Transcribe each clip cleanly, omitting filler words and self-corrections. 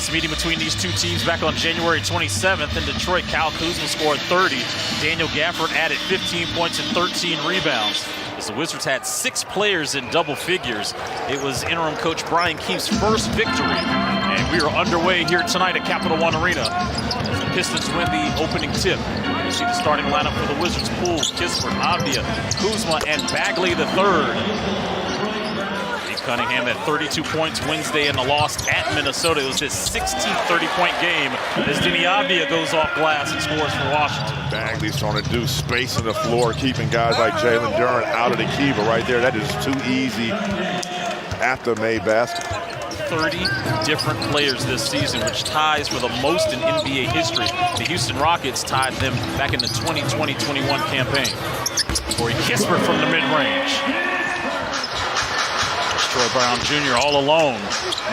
Last meeting between these two teams back on January 27th in Detroit. Kyle Kuzma scored 30. Daniel Gafford added 15 points and 13 rebounds. As the Wizards had 6 players in double figures, it was interim coach Brian Keefe's first victory. And we are underway here tonight at Capital One Arena. As the Pistons win the opening tip. You see the starting lineup for the Wizards: Poole, Kispert, Avdia, Kuzma, and Bagley III. Cunningham had 32 points Wednesday in the loss at Minnesota. It was his 16th 30-point game as Denny Avdia goes off glass and scores for Washington. Bagley's trying to do space on the floor, keeping guys like Jalen Duren out of the key, but right there, that is too easy after made basket. 30 different players this season, which ties for the most in NBA history. The Houston Rockets tied them back in the 2020-21 campaign. Corey Kispert from the mid-range. Troy Brown Jr. all alone.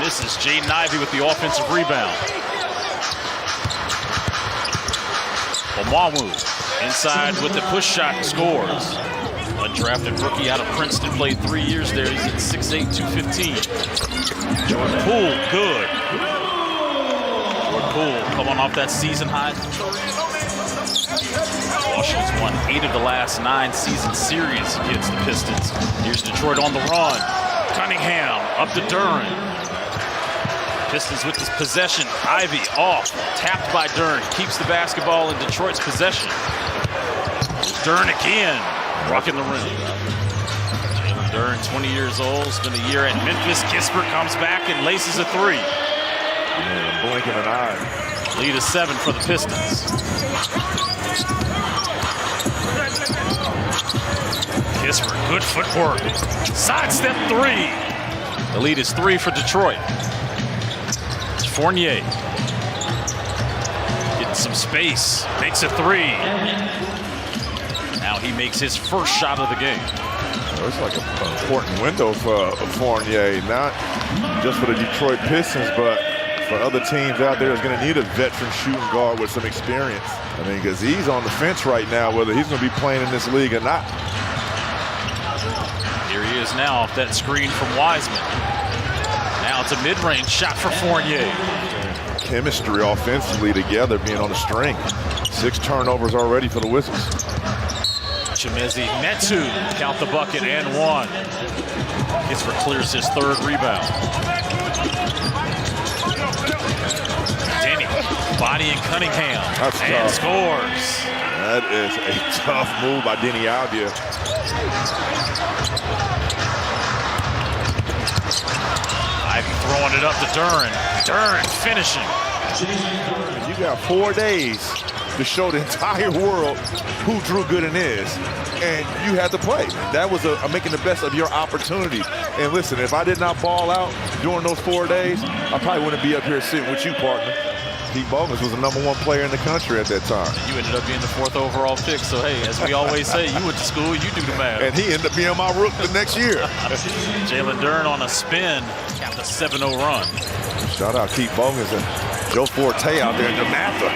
Misses. Jaden Ivey with the offensive rebound. Omamu inside with the push shot, scores. Undrafted rookie out of Princeton, played 3 years there. He's at 6'8", 215. Jordan Poole, good. Jordan Poole coming off that season high. Washington's won 8 of the last 9 season series against the Pistons. Here's Detroit on the run. Cunningham up to Duren. Pistons with this possession. Ivey off, tapped by Duren. Keeps the basketball in Detroit's possession. Duren again, rocking the rim. Jalen Duren, 20 years old, spent a year at Memphis. Kispert comes back and laces a 3. Blinking an eye. Lead is 7 for the Pistons. Kispert, good footwork. Sidestep 3. The lead is 3 for Detroit. It's Fournier. Getting some space. Makes a 3. Now he makes his first shot of the game. It's like an important window for Fournier, not just for the Detroit Pistons, but for other teams out there that's going to need a veteran shooting guard with some experience. I mean, because he's on the fence right now, whether he's going to be playing in this league or not. Here he is now off that screen from Wiseman. Now it's a mid-range shot for Fournier. Chemistry offensively together, being on the string. 6 turnovers already for the Wizards. Chimezie Metu, count the bucket and 1. Kispert clears his 3rd rebound. Denny bodying Cunningham and scores. That is a tough move by Denny Avdia. Ivey throwing it up to Duren. Duren finishing. You got 4 days to show the entire world who Drew Gooden is, and you had to play. That was making the best of your opportunity. And listen, if I did not ball out during those 4 days, I probably wouldn't be up here sitting with you, partner. Pete Bogus was the #1 player in the country at that time. You ended up being the 4th overall pick, so hey, as we always say, you went to school, you do the math. And he ended up being my rook the next year. Jalen Duren on a spin, capped a 7-0 run. Shout out Pete Bogus and Joe Forte out there in DeMatha.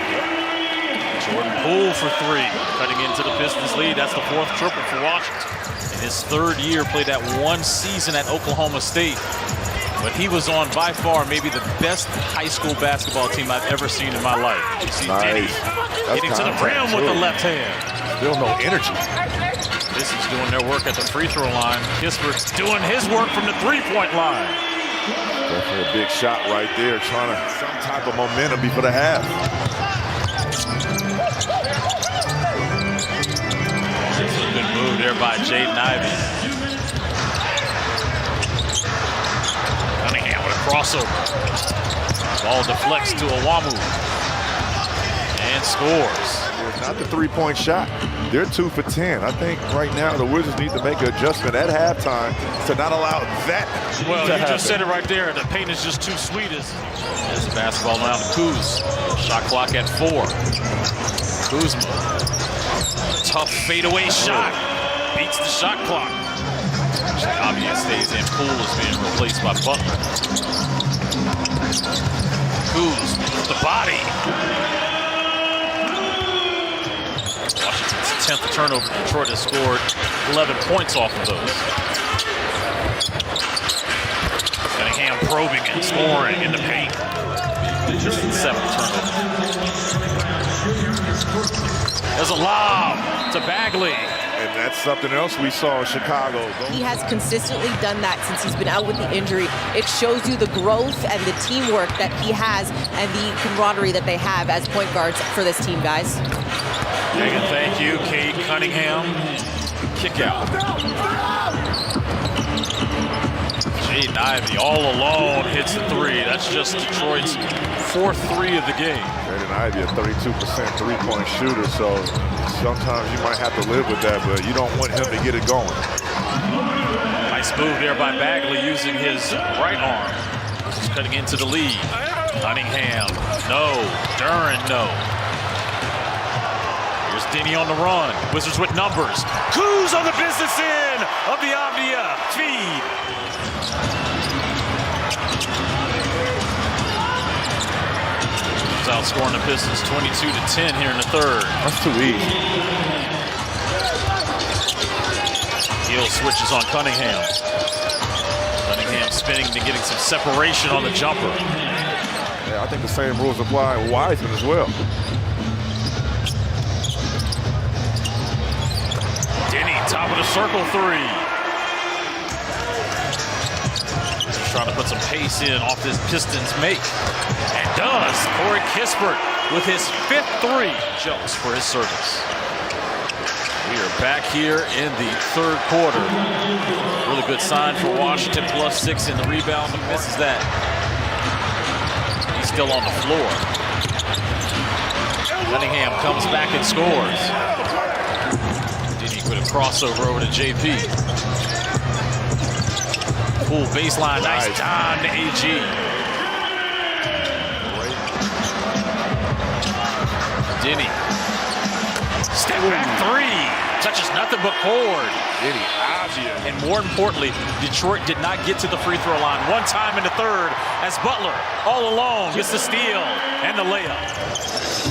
Jordan Poole for 3, cutting into the Pistons lead. That's the 4th triple for Washington. In his 3rd year, played that 1 season at Oklahoma State. But he was on, by far, maybe the best high school basketball team I've ever seen in my life. You see Denny getting to the rim with the left hand. Still no energy. This is doing their work at the free throw line. Kispert's doing his work from the 3-point line. Definitely a big shot right there, trying to some type of momentum before the half. It's a good move there by Jaden Ivey. Cunningham with a crossover. Ball deflects to Omamu. And scores. It's not the 3-point shot. They're 2 for 10. I think right now the Wizards need to make an adjustment at halftime to not allow that to happen. Just said it right there. The paint is just too sweet. As the basketball now to Kuz. Shot clock at 4. Kuzma. Tough fadeaway shot. Beats the shot clock. Avdia stays in. Poole is being replaced by Butler. Kuz with the body. Washington's 10th turnover. Detroit has scored 11 points off of those. Cunningham probing and scoring in the paint. Just the 7th turnover. There's a lob to Bagley. And that's something else we saw in Chicago. He has consistently done that since he's been out with the injury. It shows you the growth and the teamwork that he has and the camaraderie that they have as point guards for this team, guys. Megan, thank you. Kate Cunningham. Kick out. Jaden Ivey all alone hits the 3. That's just Detroit's 4th 3 of the game. Jaden Ivey, a 32% three-point shooter, so sometimes you might have to live with that, but you don't want him to get it going. Nice move there by Bagley using his right arm. Just cutting into the lead. Cunningham, no. Duren, no. Here's Denny on the run. Wizards with numbers. Kuz on the business end of the Avdia feed. Outscoring the Pistons 22-10 here in the 3rd. That's too easy. Hill switches on Cunningham. Cunningham spinning and getting some separation on the jumper. Yeah, I think the same rules apply to Wiseman as well. Denny, top of the circle 3. Just trying to put some pace in off this Pistons make. And does. Corey Kispert with his 5th 3. Jumps for his service. We are back here in the 3rd quarter. Really good sign for Washington, +6 in the rebound, but misses that. He's still on the floor. Cunningham comes back and scores. Diddy with a crossover over to JP. Full baseline, nice time to AG. Denny. Step back 3. Touches nothing but cord. Denny, obvious. And more importantly, Detroit did not get to the free throw line one time in the 3rd as Butler all alone gets the steal and the layup.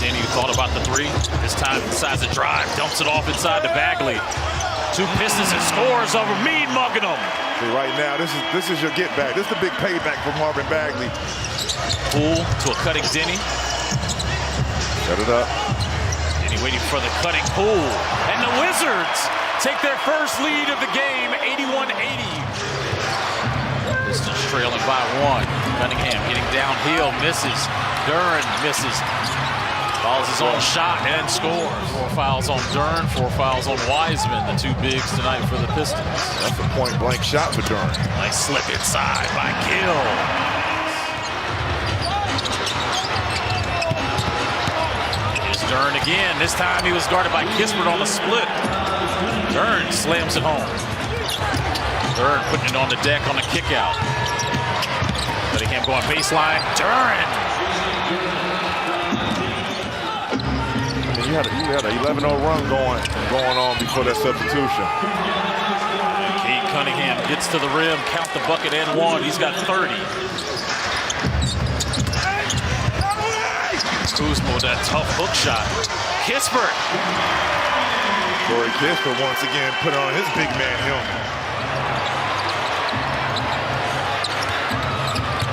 Denny thought about the 3. This time decides to drive. Dumps it off inside to Bagley. 2 Pistons and scores over Mean mugging them. See, right now, this is your get back. This is the big payback for Marvin Bagley. Poole to a cutting Denny. Set it up. Denny waiting for the cutting Poole. And the Wizards take their first lead of the game, 81-80. Pistons trailing by 1. Cunningham getting downhill, misses. Duren misses. Follows his own shot and scores. 4 fouls on Duren, 4 fouls on Wiseman, the 2 bigs tonight for the Pistons. That's a point-blank shot for Duren. Nice slip inside by Gill. Duren again. This time he was guarded by Kispert on the split. Duren slams it home. Duren putting it on the deck on the kick out. Cunningham going baseline. Duren. You had an 11-0 run going on before that substitution. Kate Cunningham gets to the rim. Count the bucket and 1. He's got 30. Kuzma with that tough hook shot. Kispert. Corey Kispert once again put on his big man helmet.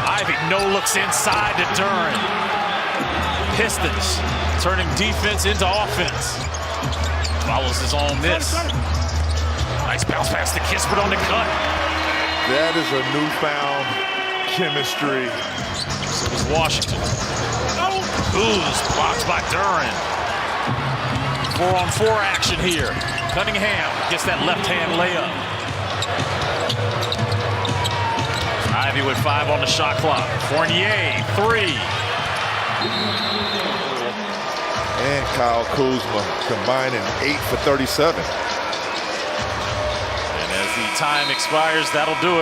Ivey no looks inside to Duren. Pistons turning defense into offense. Follows his own miss. Nice bounce pass to Kispert on the cut. That is a newfound chemistry. So does Washington. Kuz blocked by Duren. 4-on-4 action here. Cunningham gets that left-hand layup. Ivey with 5 on the shot clock. Fournier, 3. And Kyle Kuzma combining 8 for 37. And as the time expires, that'll do it.